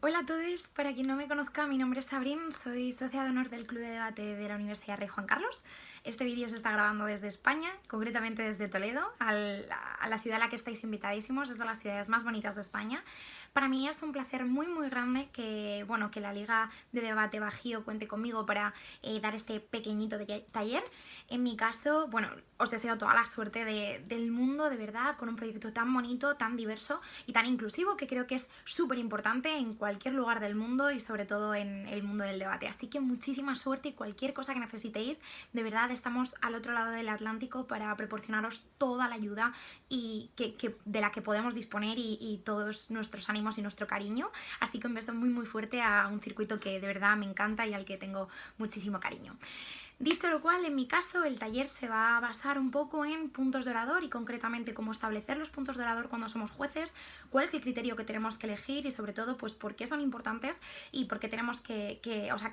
Hola a todos, para quien no me conozca, mi nombre es Sabrin, soy socia de honor del Club de Debate de la Universidad Rey Juan Carlos. Este vídeo se está grabando desde España, concretamente desde Toledo, a la ciudad a la que estáis invitadísimos, es de las ciudades más bonitas de España. Para mí es un placer muy grande que la Liga de Debate Bajío cuente conmigo para dar este pequeñito taller. En mi caso, os deseo toda la suerte del mundo, de verdad, con un proyecto tan bonito, tan diverso y tan inclusivo, que creo que es súper importante en cualquier lugar del mundo y sobre todo en el mundo del debate. Así que muchísima suerte y cualquier cosa que necesitéis, de verdad estamos al otro lado del Atlántico para proporcionaros toda la ayuda de la que podemos disponer y todos nuestros ánimos y nuestro cariño. Así que un beso muy fuerte a un circuito que de verdad me encanta y al que tengo muchísimo cariño. Dicho lo cual, en mi caso el taller se va a basar un poco en puntos de orador y concretamente cómo establecer los puntos de orador cuando somos jueces, cuál es el criterio que tenemos que elegir y sobre todo pues por qué son importantes y por qué tenemos qué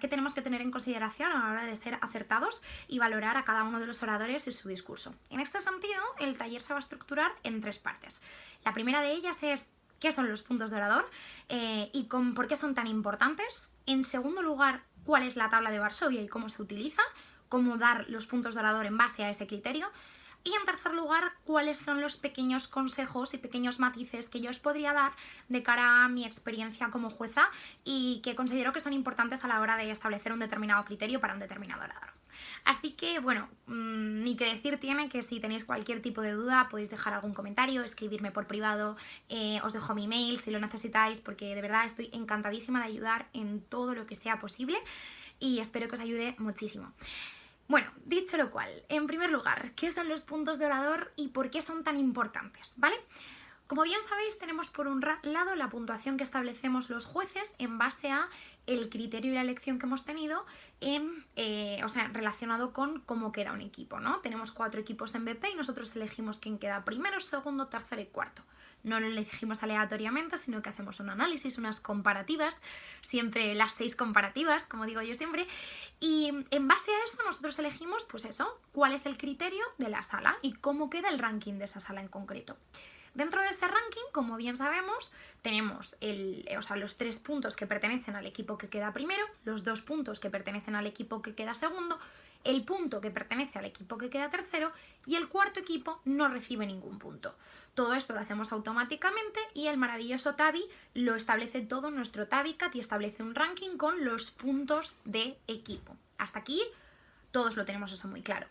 tenemos que tener en consideración a la hora de ser acertados y valorar a cada uno de los oradores y su discurso. En este sentido, el taller se va a estructurar en 3 partes. La primera de ellas es qué son los puntos de orador y por qué son tan importantes. En segundo lugar, cuál es la tabla de Varsovia y cómo se utiliza, cómo dar los puntos de orador en base a ese criterio. Y en tercer lugar, cuáles son los pequeños consejos y pequeños matices que yo os podría dar de cara a mi experiencia como jueza y que considero que son importantes a la hora de establecer un determinado criterio para un determinado orador. Así que, ni que decir tiene que si tenéis cualquier tipo de duda podéis dejar algún comentario, escribirme por privado, os dejo mi mail si lo necesitáis, porque de verdad estoy encantadísima de ayudar en todo lo que sea posible y espero que os ayude muchísimo. Bueno, dicho lo cual, en primer lugar, ¿qué son los puntos de orador y por qué son tan importantes? ¿Vale? Como bien sabéis, tenemos por un lado la puntuación que establecemos los jueces en base a el criterio y la elección que hemos tenido relacionado con cómo queda un equipo, ¿no? Tenemos 4 equipos en BP y nosotros elegimos quién queda primero, segundo, tercero y cuarto. No lo elegimos aleatoriamente, sino que hacemos un análisis, unas comparativas, siempre las 6 comparativas, como digo yo siempre, y en base a eso nosotros elegimos, pues eso, cuál es el criterio de la sala y cómo queda el ranking de esa sala en concreto. Dentro de ese ranking, como bien sabemos, tenemos los 3 puntos que pertenecen al equipo que queda primero, los 2 puntos que pertenecen al equipo que queda segundo, el punto que pertenece al equipo que queda tercero y el cuarto equipo no recibe ningún punto. Todo esto lo hacemos automáticamente y el maravilloso Tabi lo establece todo en nuestro Tabicat y establece un ranking con los puntos de equipo. Hasta aquí todos lo tenemos eso muy claro.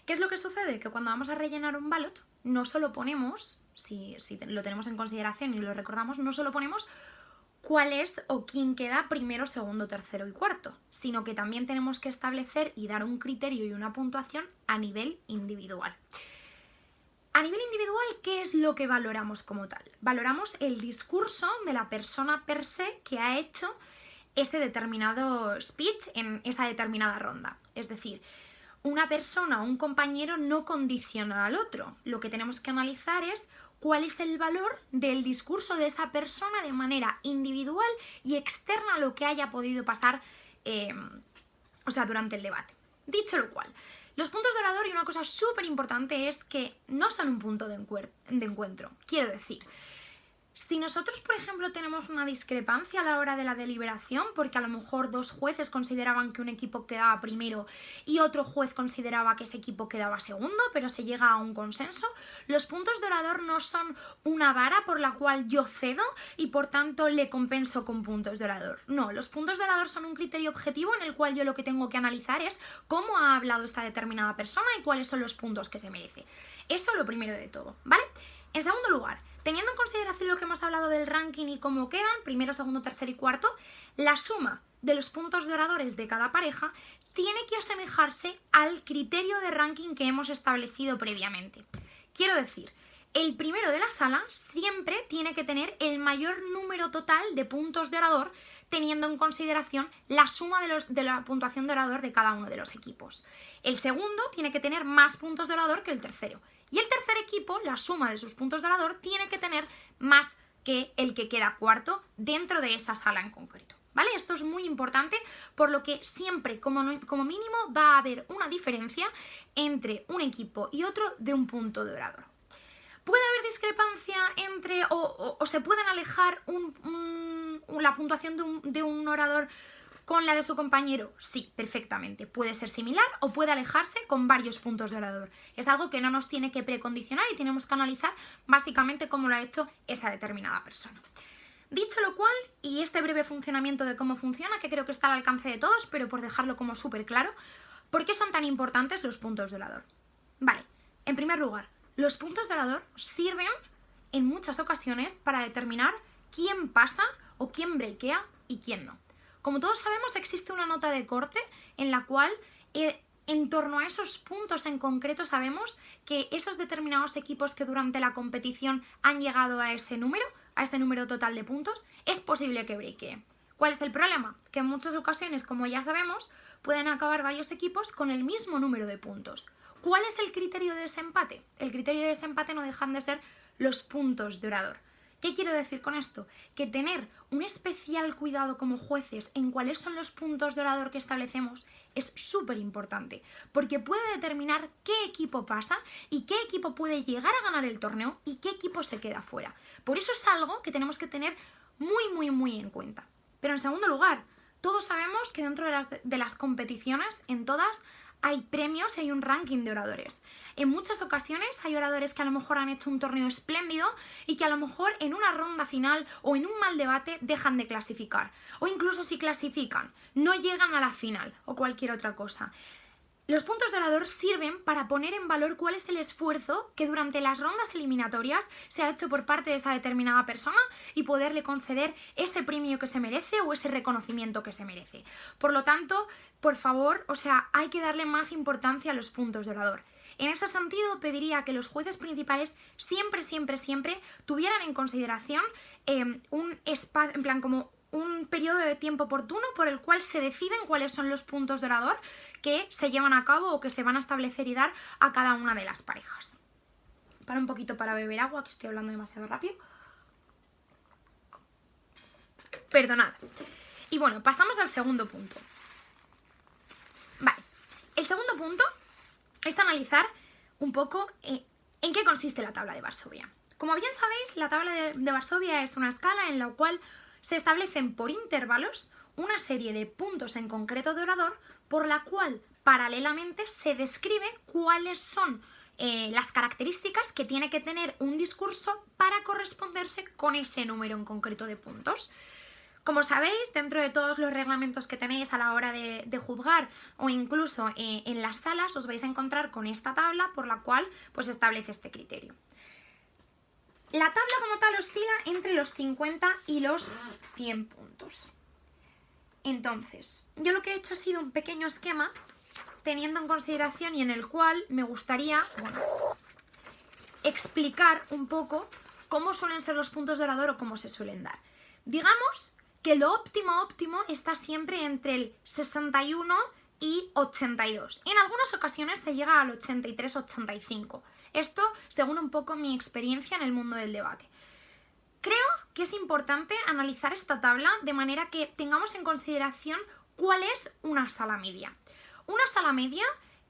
¿Qué es lo que sucede? Que cuando vamos a rellenar un ballot, no solo ponemos, si lo tenemos en consideración y lo recordamos, no solo ponemos cuál es o quién queda primero, segundo, tercero y cuarto, sino que también tenemos que establecer y dar un criterio y una puntuación a nivel individual. A nivel individual, ¿qué es lo que valoramos como tal? Valoramos el discurso de la persona per se que ha hecho ese determinado speech en esa determinada ronda. Es decir, una persona o un compañero no condiciona al otro. Lo que tenemos que analizar es cuál es el valor del discurso de esa persona de manera individual y externa a lo que haya podido pasar durante el debate. Dicho lo cual, los puntos de orador y una cosa súper importante es que no son un punto de encuentro. Quiero decir, si nosotros, por ejemplo, tenemos una discrepancia a la hora de la deliberación, porque a lo mejor 2 jueces consideraban que un equipo quedaba primero y otro juez consideraba que ese equipo quedaba segundo, pero se llega a un consenso, los puntos de orador no son una vara por la cual yo cedo y por tanto le compenso con puntos de orador. No, los puntos de orador son un criterio objetivo en el cual yo lo que tengo que analizar es cómo ha hablado esta determinada persona y cuáles son los puntos que se merece. Eso lo primero de todo, ¿vale? En segundo lugar, teniendo en consideración lo que hemos hablado del ranking y cómo quedan, primero, segundo, tercero y cuarto, la suma de los puntos de oradores de cada pareja tiene que asemejarse al criterio de ranking que hemos establecido previamente. Quiero decir, el primero de la sala siempre tiene que tener el mayor número total de puntos de orador, teniendo en consideración la suma de la puntuación de orador de cada uno de los equipos. El segundo tiene que tener más puntos de orador que el tercero. Y el tercer equipo, la suma de sus puntos de orador, tiene que tener más que el que queda cuarto dentro de esa sala en concreto. ¿Vale? Esto es muy importante, por lo que siempre, como mínimo, va a haber una diferencia entre un equipo y otro de un punto de orador. ¿Puede haber discrepancia entre o se pueden alejar un la puntuación de un orador con la de su compañero? Sí, perfectamente. Puede ser similar o puede alejarse con varios puntos de orador. Es algo que no nos tiene que precondicionar y tenemos que analizar básicamente cómo lo ha hecho esa determinada persona. Dicho lo cual, y este breve funcionamiento de cómo funciona, que creo que está al alcance de todos, pero por dejarlo como súper claro, ¿por qué son tan importantes los puntos de orador? Vale, en primer lugar, los puntos de orador sirven en muchas ocasiones para determinar quién pasa o quién breakea y quién no. Como todos sabemos, existe una nota de corte en la cual en torno a esos puntos en concreto sabemos que esos determinados equipos que durante la competición han llegado a ese número total de puntos, es posible que breakee. ¿Cuál es el problema? Que en muchas ocasiones, como ya sabemos, pueden acabar varios equipos con el mismo número de puntos. ¿Cuál es el criterio de desempate? El criterio de desempate no dejan de ser los puntos de orador. ¿Qué quiero decir con esto? Que tener un especial cuidado como jueces en cuáles son los puntos de orador que establecemos es súper importante, porque puede determinar qué equipo pasa y qué equipo puede llegar a ganar el torneo y qué equipo se queda fuera. Por eso es algo que tenemos que tener muy en cuenta. Pero en segundo lugar, todos sabemos que dentro de las competiciones, en todas, hay premios y hay un ranking de oradores. En muchas ocasiones hay oradores que a lo mejor han hecho un torneo espléndido y que a lo mejor en una ronda final o en un mal debate dejan de clasificar. O incluso si clasifican, no llegan a la final o cualquier otra cosa. Los puntos de orador sirven para poner en valor cuál es el esfuerzo que durante las rondas eliminatorias se ha hecho por parte de esa determinada persona y poderle conceder ese premio que se merece o ese reconocimiento que se merece. Por lo tanto, por favor, hay que darle más importancia a los puntos de orador. En ese sentido, pediría que los jueces principales siempre tuvieran en consideración un espacio, en plan como un periodo de tiempo oportuno por el cual se deciden cuáles son los puntos de orador que se llevan a cabo o que se van a establecer y dar a cada una de las parejas. Para un poquito para beber agua, que estoy hablando demasiado rápido. Perdonad. Y bueno, pasamos al segundo punto. Vale, el segundo punto es analizar un poco en qué consiste la tabla de Varsovia. Como bien sabéis, la tabla de Varsovia es una escala en la cual se establecen por intervalos una serie de puntos en concreto de orador por la cual paralelamente se describe cuáles son las características que tiene que tener un discurso para corresponderse con ese número en concreto de puntos. Como sabéis, dentro de todos los reglamentos que tenéis a la hora de juzgar o incluso en las salas os vais a encontrar con esta tabla por la cual pues establece este criterio. La tabla como tal oscila entre los 50 y los 100 puntos. Entonces, yo lo que he hecho ha sido un pequeño esquema teniendo en consideración y en el cual me gustaría explicar un poco cómo suelen ser los puntos de orador o cómo se suelen dar. Digamos que lo óptimo está siempre entre el 61 y 82. En algunas ocasiones se llega al 83-85. Esto según un poco mi experiencia en el mundo del debate. Creo que es importante analizar esta tabla de manera que tengamos en consideración cuál es una sala media. Una sala media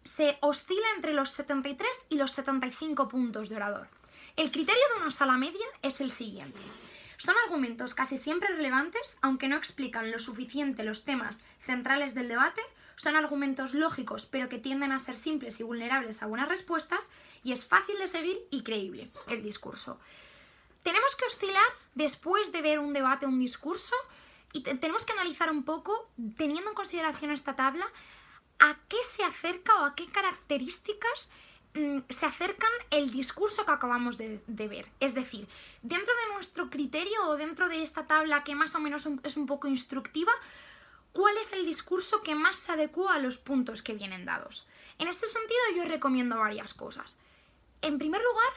se oscila entre los 73 y los 75 puntos de orador. El criterio de una sala media es el siguiente. Son argumentos casi siempre relevantes, aunque no explican lo suficiente los temas centrales del debate. Son argumentos lógicos, pero que tienden a ser simples y vulnerables a buenas respuestas, y es fácil de seguir y creíble el discurso. Tenemos que oscilar después de ver un debate, un discurso, y tenemos que analizar un poco, teniendo en consideración esta tabla, a qué se acerca o a qué características se acercan el discurso que acabamos de ver. Es decir, dentro de nuestro criterio o dentro de esta tabla que más o menos es un poco instructiva, ¿cuál es el discurso que más se adecua a los puntos que vienen dados? En este sentido yo recomiendo varias cosas. En primer lugar,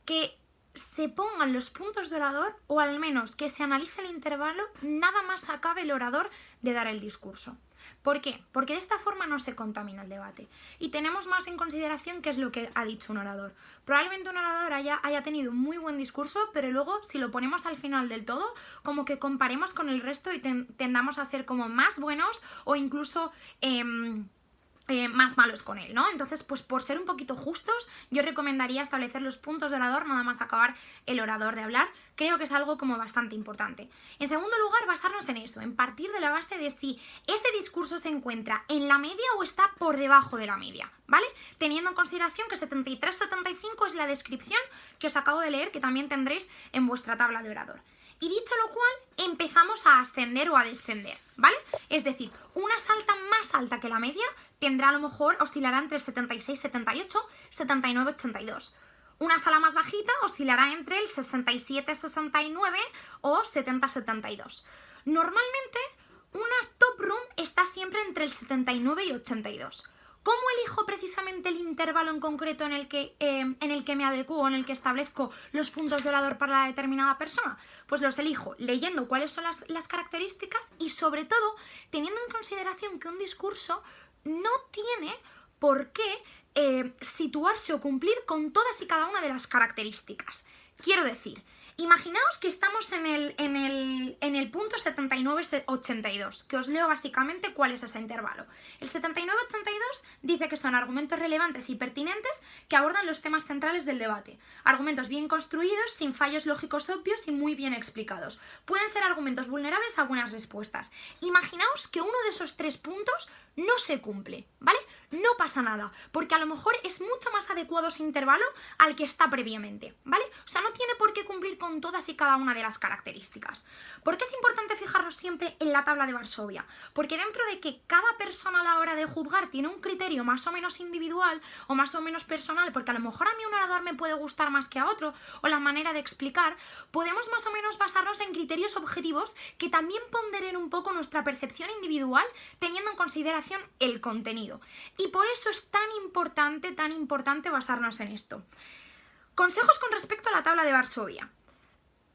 que se pongan los puntos de orador, o al menos que se analice el intervalo nada más acabe el orador de dar el discurso. ¿Por qué? Porque de esta forma no se contamina el debate y tenemos más en consideración qué es lo que ha dicho un orador. Probablemente un orador haya tenido un muy buen discurso, pero luego si lo ponemos al final del todo, como que comparemos con el resto y tendamos a ser como más buenos o incluso más malos con él, ¿no? Entonces, pues por ser un poquito justos, yo recomendaría establecer los puntos de orador nada más acabar el orador de hablar. Creo que es algo como bastante importante. En segundo lugar, basarnos en eso, en partir de la base de si ese discurso se encuentra en la media o está por debajo de la media, ¿vale? Teniendo en consideración que 73-75 es la descripción que os acabo de leer, que también tendréis en vuestra tabla de orador. Y dicho lo cual, empezamos a ascender o a descender, ¿vale? Es decir, una salta más alta que la media tendrá a lo mejor, oscilará entre 76-78, 79-82. Una sala más bajita oscilará entre el 67-69 o 70-72. Normalmente, una top room está siempre entre el 79 y 82. ¿Cómo elijo precisamente el intervalo en concreto en el que me adecuo, en el que establezco los puntos de orador para la determinada persona? Pues los elijo leyendo cuáles son las características y sobre todo teniendo en consideración que un discurso no tiene por qué situarse o cumplir con todas y cada una de las características. Quiero decir, imaginaos que estamos en el punto 79-82, que os leo básicamente cuál es ese intervalo. El 79-82 dice que son argumentos relevantes y pertinentes que abordan los temas centrales del debate. Argumentos bien construidos, sin fallos lógicos obvios y muy bien explicados. Pueden ser argumentos vulnerables a buenas respuestas. Imaginaos que uno de esos 3 puntos no se cumple, ¿vale? No pasa nada, porque a lo mejor es mucho más adecuado ese intervalo al que está previamente, ¿vale? O sea, no tiene por qué cumplir con todas y cada una de las características. ¿Por qué es importante fijarnos siempre en la tabla de Varsovia? Porque dentro de que cada persona a la hora de juzgar tiene un criterio más o menos individual o más o menos personal, porque a lo mejor a mí un orador me puede gustar más que a otro, o la manera de explicar, podemos más o menos basarnos en criterios objetivos que también ponderen un poco nuestra percepción individual, teniendo en consideración el contenido. Y por eso es tan importante basarnos en esto. Consejos con respecto a la tabla de Varsovia.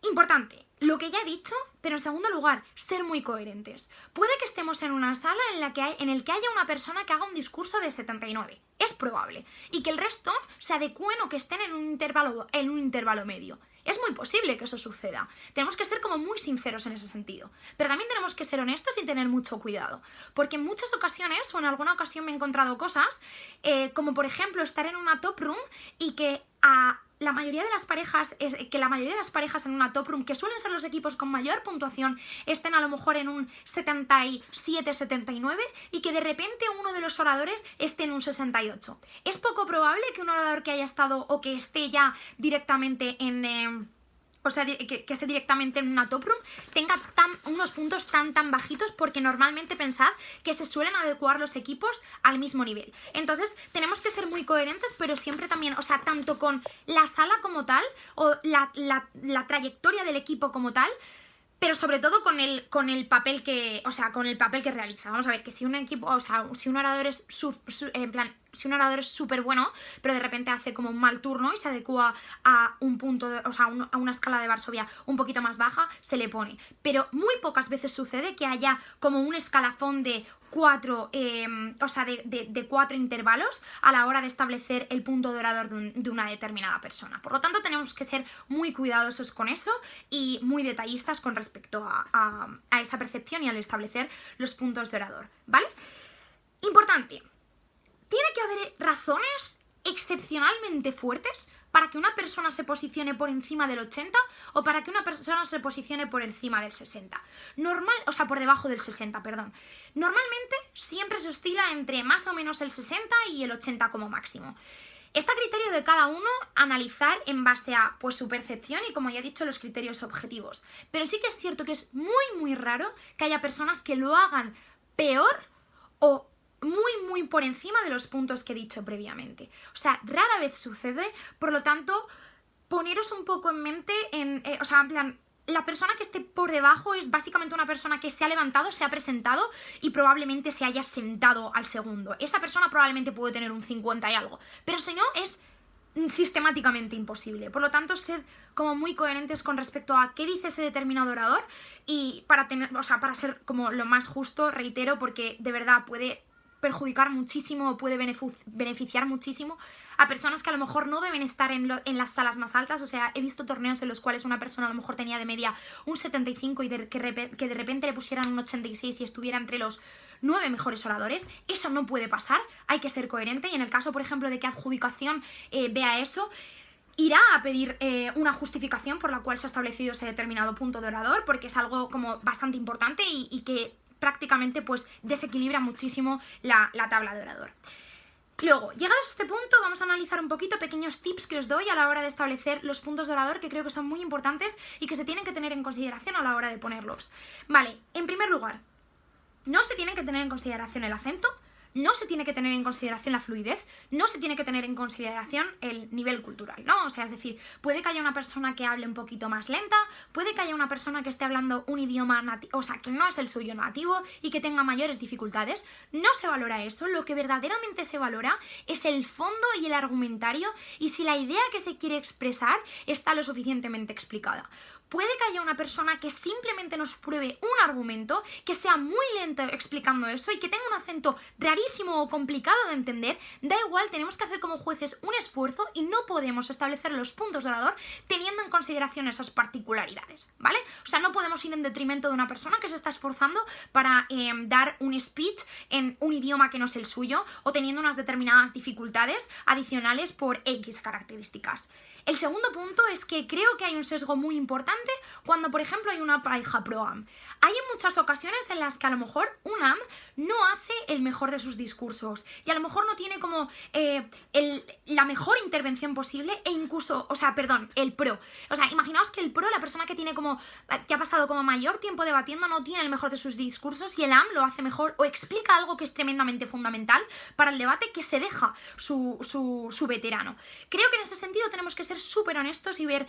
Importante, lo que ya he dicho, pero en segundo lugar, ser muy coherentes. Puede que estemos en una sala en el que haya una persona que haga un discurso de 79. Es probable. Y que el resto se adecúen o que estén en un intervalo medio. Es muy posible que eso suceda. Tenemos que ser como muy sinceros en ese sentido. Pero también tenemos que ser honestos y tener mucho cuidado. Porque en muchas ocasiones, o en alguna ocasión me he encontrado cosas, como por ejemplo estar en una top room y que la mayoría de las parejas en una top room, que suelen ser los equipos con mayor puntuación, estén a lo mejor en un 77-79 y que de repente uno de los oradores esté en un 68. Es poco probable que un orador que haya estado o que esté ya directamente que esté directamente en una top room tenga unos puntos tan bajitos, porque normalmente pensad que se suelen adecuar los equipos al mismo nivel. Entonces tenemos que ser muy coherentes, pero siempre también, o sea, tanto con la sala como tal o la trayectoria del equipo como tal, pero sobre todo con el papel que realiza. Vamos a ver, que si un equipo, o sea, si un orador es si un orador es súper bueno, pero de repente hace como un mal turno y se adecua a un punto, a una escala de Varsovia un poquito más baja, se le pone. Pero muy pocas veces sucede que haya como un escalafón de 4 intervalos a la hora de establecer el punto de orador de una determinada persona. Por lo tanto, tenemos que ser muy cuidadosos con eso y muy detallistas con respecto a esa percepción y al establecer los puntos de orador, ¿vale? Importante. Tiene que haber razones excepcionalmente fuertes para que una persona se posicione por encima del 80 o para que una persona se posicione por encima del 60. Por debajo del 60, perdón. Normalmente siempre se oscila entre más o menos el 60 y el 80 como máximo. Está a criterio de cada uno analizar en base a su percepción y, como ya he dicho, los criterios objetivos. Pero sí que es cierto que es muy raro que haya personas que lo hagan peor o muy por encima de los puntos que he dicho previamente. O sea, rara vez sucede, por lo tanto, poneros un poco en mente en plan, la persona que esté por debajo es básicamente una persona que se ha levantado, se ha presentado y probablemente se haya sentado al segundo. Esa persona probablemente puede tener un 50 y algo, pero si no, es sistemáticamente imposible. Por lo tanto, sed como muy coherentes con respecto a qué dice ese determinado orador y para ser como lo más justo, reitero, porque de verdad puede perjudicar muchísimo o puede beneficiar muchísimo a personas que a lo mejor no deben estar en las salas más altas. O sea, he visto torneos en los cuales una persona a lo mejor tenía de media un 75 y que de repente le pusieran un 86 y estuviera entre los 9 mejores oradores. Eso no puede pasar, hay que ser coherente, y en el caso, por ejemplo, de que adjudicación vea eso, irá a pedir una justificación por la cual se ha establecido ese determinado punto de orador, porque es algo como bastante importante y que prácticamente pues desequilibra muchísimo la tabla de orador. Luego, llegados a este punto, vamos a analizar un poquito pequeños tips que os doy a la hora de establecer los puntos de orador, que creo que son muy importantes y que se tienen que tener en consideración a la hora de ponerlos. Vale, en primer lugar, no se tiene que tener en consideración el acento, no se tiene que tener en consideración la fluidez, no se tiene que tener en consideración el nivel cultural, ¿no? O sea, es decir, puede que haya una persona que hable un poquito más lenta, puede que haya una persona que esté hablando un idioma nativo, o sea, que no es el suyo nativo y que tenga mayores dificultades. No se valora eso, lo que verdaderamente se valora es el fondo y el argumentario, y si la idea que se quiere expresar está lo suficientemente explicada. Puede que haya una persona que simplemente nos pruebe un argumento, que sea muy lento explicando eso y que tenga un acento rarísimo o complicado de entender. Da igual, tenemos que hacer como jueces un esfuerzo y no podemos establecer los puntos de orador teniendo en consideración esas particularidades, ¿vale? O sea, no podemos ir en detrimento de una persona que se está esforzando para dar un speech en un idioma que no es el suyo o teniendo unas determinadas dificultades adicionales por X características. El segundo punto es que creo que hay un sesgo muy importante cuando, por ejemplo, hay una pareja pro-AM. Hay en muchas ocasiones en las que a lo mejor un AM no hace el mejor de sus discursos y a lo mejor no tiene como la mejor intervención posible e incluso, o sea, perdón, el pro. O sea, imaginaos que el pro, la persona que tiene como, que ha pasado como mayor tiempo debatiendo, no tiene el mejor de sus discursos y el AM lo hace mejor o explica algo que es tremendamente fundamental para el debate que se deja su veterano. Creo que en ese sentido tenemos que ser súper honestos y ver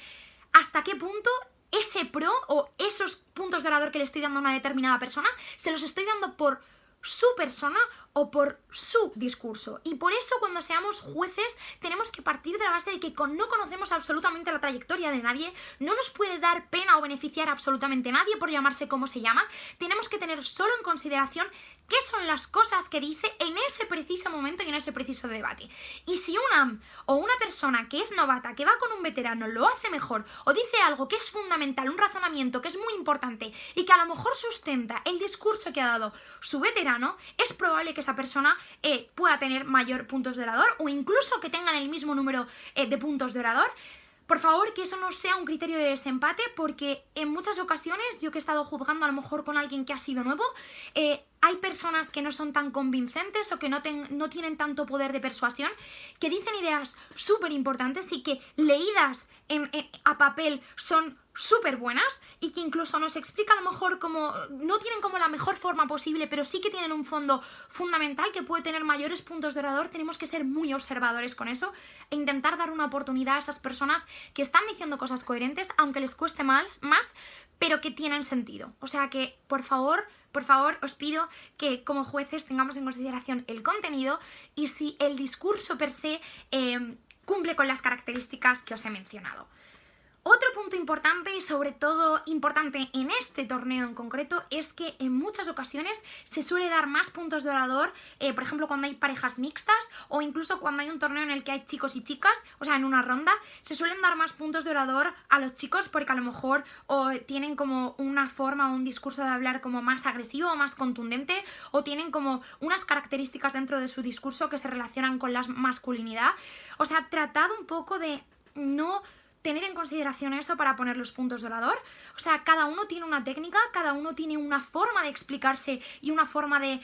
hasta qué punto ese pro o esos puntos de orador que le estoy dando a una determinada persona se los estoy dando por su persona o por su discurso. Y por eso cuando seamos jueces tenemos que partir de la base de que no conocemos absolutamente la trayectoria de nadie, no nos puede dar pena o beneficiar a absolutamente nadie por llamarse como se llama. Tenemos que tener solo en consideración qué son las cosas que dice en ese preciso momento y en ese preciso debate. Y si un AM o una persona que es novata, que va con un veterano, lo hace mejor o dice algo que es fundamental, un razonamiento que es muy importante y que a lo mejor sustenta el discurso que ha dado su veterano, es probable que esa persona pueda tener mayor puntos de orador o incluso que tengan el mismo número de puntos de orador. Por favor, que eso no sea un criterio de desempate, porque en muchas ocasiones, yo que he estado juzgando a lo mejor con alguien que ha sido nuevo, hay personas que no son tan convincentes o que no tienen tanto poder de persuasión, que dicen ideas súper importantes y que leídas a papel son súper buenas y que incluso nos explica a lo mejor como no tienen como la mejor forma posible, pero sí que tienen un fondo fundamental que puede tener mayores puntos de orador. Tenemos que ser muy observadores con eso e intentar dar una oportunidad a esas personas que están diciendo cosas coherentes, aunque les cueste más, pero que tienen sentido. O sea que, por favor, os pido que como jueces tengamos en consideración el contenido y si el discurso per se cumple con las características que os he mencionado. Otro punto importante y sobre todo importante en este torneo en concreto es que en muchas ocasiones se suele dar más puntos de orador, por ejemplo cuando hay parejas mixtas o incluso cuando hay un torneo en el que hay chicos y chicas, o sea en una ronda, se suelen dar más puntos de orador a los chicos porque a lo mejor tienen como una forma o un discurso de hablar como más agresivo o más contundente o tienen como unas características dentro de su discurso que se relacionan con la masculinidad. O sea, tratad un poco de no tener en consideración eso para poner los puntos de orador. O sea, cada uno tiene una técnica, cada uno tiene una forma de explicarse y una forma de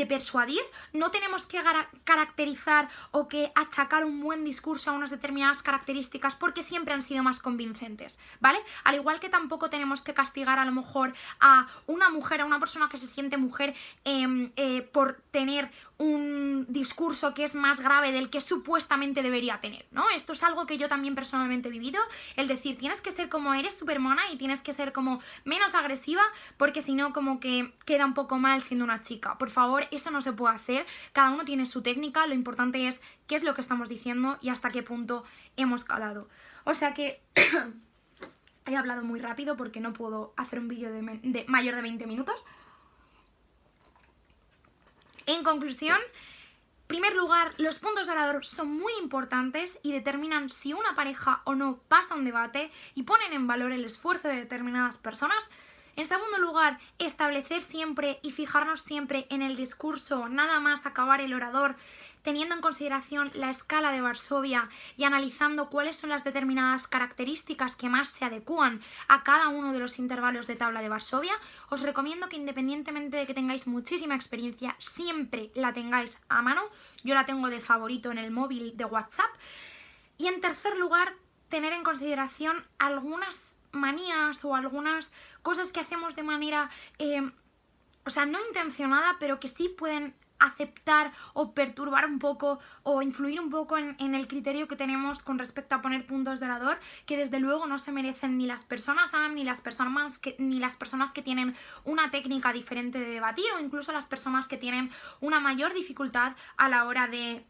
persuadir. No tenemos que caracterizar o que achacar un buen discurso a unas determinadas características porque siempre han sido más convincentes, ¿vale? Al igual que tampoco tenemos que castigar a lo mejor a una mujer, a una persona que se siente mujer por tener un discurso que es más grave del que supuestamente debería tener, ¿no? Esto es algo que yo también personalmente he vivido, el decir, tienes que ser como eres, súper mona y tienes que ser como menos agresiva porque si no como que queda un poco mal siendo una chica. Por favor, eso no se puede hacer, cada uno tiene su técnica, lo importante es qué es lo que estamos diciendo y hasta qué punto hemos calado. O sea que he hablado muy rápido porque no puedo hacer un vídeo de mayor de 20 minutos. En conclusión, primer lugar, los puntos de orador son muy importantes y determinan si una pareja o no pasa un debate y ponen en valor el esfuerzo de determinadas personas. En segundo lugar, establecer siempre y fijarnos siempre en el discurso, nada más acabar el orador, teniendo en consideración la escala de Varsovia y analizando cuáles son las determinadas características que más se adecúan a cada uno de los intervalos de tabla de Varsovia. Os recomiendo que independientemente de que tengáis muchísima experiencia, siempre la tengáis a mano. Yo la tengo de favorito en el móvil de WhatsApp. Y en tercer lugar, tener en consideración algunas manías o algunas cosas que hacemos de manera, no intencionada, pero que sí pueden aceptar o perturbar un poco o influir un poco en el criterio que tenemos con respecto a poner puntos de orador, que desde luego no se merecen ni las personas AM, ni las personas que tienen una técnica diferente de debatir, o incluso las personas que tienen una mayor dificultad a la hora de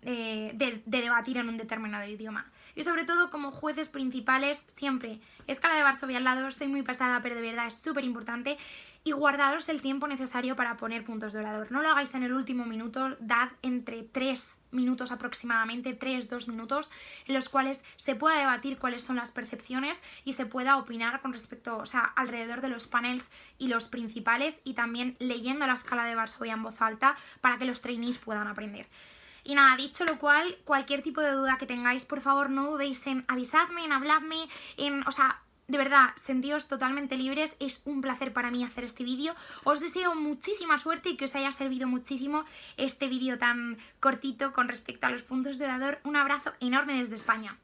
debatir en un determinado idioma. Y sobre todo, como jueces principales, siempre escala de Varsovia al lado. Soy muy pesada, pero de verdad es súper importante. Y guardaros el tiempo necesario para poner puntos de orador. No lo hagáis en el último minuto, dad entre 3 minutos aproximadamente, 3-2 minutos, en los cuales se pueda debatir cuáles son las percepciones y se pueda opinar con respecto, alrededor de los panels y los principales, y también leyendo la escala de Varsovia en voz alta para que los trainees puedan aprender. Y nada, dicho lo cual, cualquier tipo de duda que tengáis, por favor no dudéis en avisadme, en habladme, de verdad, sentíos totalmente libres. Es un placer para mí hacer este vídeo. Os deseo muchísima suerte y que os haya servido muchísimo este vídeo tan cortito con respecto a los puntos de orador. Un abrazo enorme desde España.